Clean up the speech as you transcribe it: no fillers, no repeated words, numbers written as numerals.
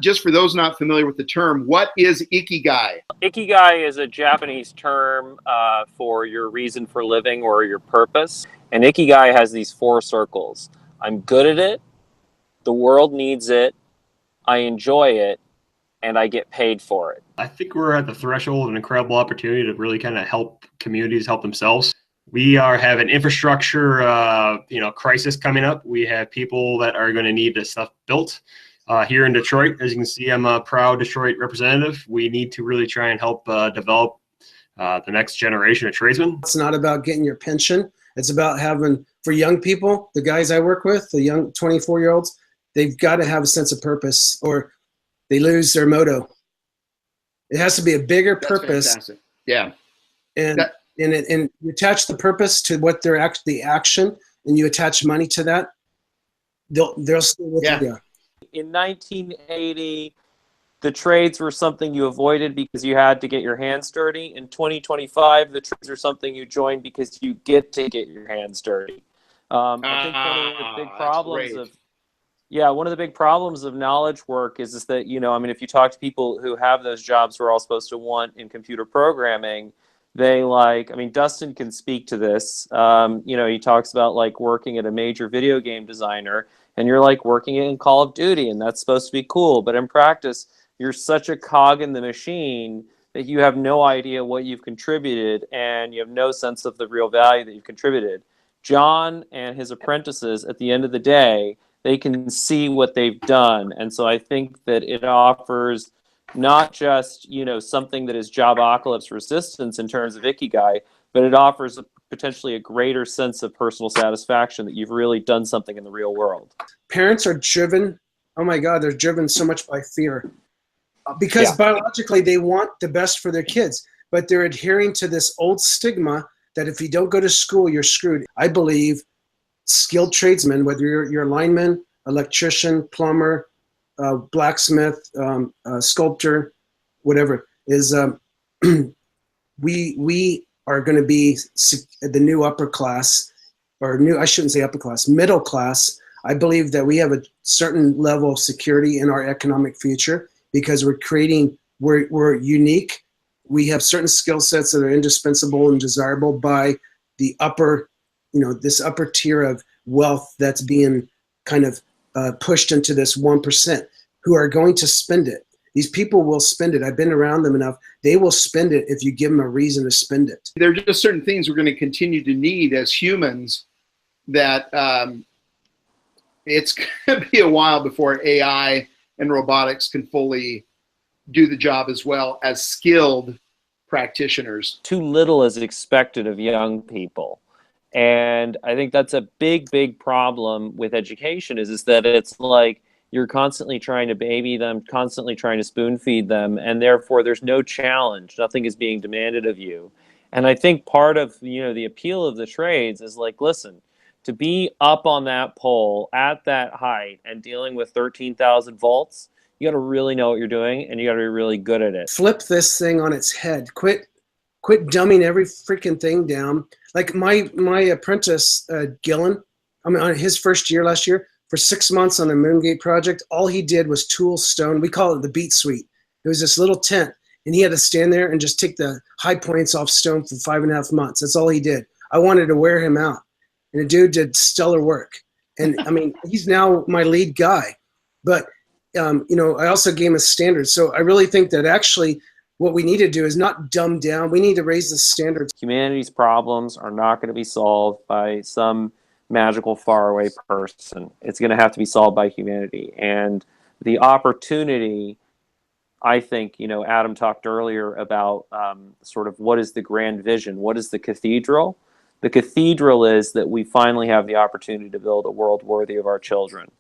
just for those not familiar with the term, what is ikigai? Ikigai is a Japanese term for your reason for living or your purpose. And Ikigai has these 4 circles. I'm good at it, the world needs it, I enjoy it, and I get paid for it. I think we're at the threshold of an incredible opportunity to really kind of help communities help themselves. We have an infrastructure, crisis coming up. We have people that are going to need this stuff built here in Detroit. As you can see, I'm a proud Detroit representative. We need to really try and help develop the next generation of tradesmen. It's not about getting your pension. It's about having, for young people, the guys I work with, the young 24-year-olds, they've got to have a sense of purpose or they lose their motto. It has to be a bigger purpose. Fantastic. Yeah. And you attach the purpose to what they're the action, and you attach money to that, they'll stay with you. In 1980, the trades were something you avoided because you had to get your hands dirty. In 2025, the trades are something you join because you get to get your hands dirty. I think one of the big problems one of the big problems of knowledge work is that, if you talk to people who have those jobs we're all supposed to want in computer programming, they Dustin can speak to this. He talks about working at a major video game designer, and you're working in Call of Duty, and that's supposed to be cool. But in practice, you're such a cog in the machine that you have no idea what you've contributed, and you have no sense of the real value that you've contributed. John and his apprentices, at the end of the day, they can see what they've done. And so I think that it offers not just, something that is job-apocalypse resistance in terms of Ikigai, but it offers potentially a greater sense of personal satisfaction that you've really done something in the real world. Parents are driven, oh my God, they're driven so much by fear. Because biologically they want the best for their kids, but they're adhering to this old stigma that if you don't go to school, you're screwed. I believe skilled tradesmen, whether you're a lineman, electrician, plumber, blacksmith, sculptor, whatever, is we are going to be the new upper class, I shouldn't say upper class, middle class. I believe that we have a certain level of security in our economic future because we're unique. We have certain skill sets that are indispensable and desirable by the upper, this upper tier of wealth that's being kind of pushed into this 1% who are going to spend it. These people will spend it. I've been around them enough. They will spend it if you give them a reason to spend it. There are just certain things we're going to continue to need as humans that it's going to be a while before AI and robotics can fully do the job as well as skilled practitioners. Too little is expected of young people. And I think that's a big, big problem with education is that it's you're constantly trying to baby them, constantly trying to spoon feed them, and therefore there's no challenge. Nothing is being demanded of you. And I think part of, the appeal of the trades is listen, to be up on that pole at that height and dealing with 13,000 volts, you got to really know what you're doing and you got to be really good at it. Flip this thing on its head. Quit dumbing every freaking thing down. Like my apprentice, Gillen, on his first year last year, for 6 months on the Moongate project, all he did was tool stone. We call it the beat suite. It was this little tent, and he had to stand there and just take the high points off stone for 5.5 months. That's all he did. I wanted to wear him out. And the dude did stellar work. And he's now my lead guy. But, I also gave him a standard. So I really think that actually what we need to do is not dumb down. We need to raise the standards. Humanity's problems are not going to be solved by some magical faraway person. It's going to have to be solved by humanity. And the opportunity, I think, Adam talked earlier about sort of what is the grand vision? What is the cathedral? The cathedral is that we finally have the opportunity to build a world worthy of our children.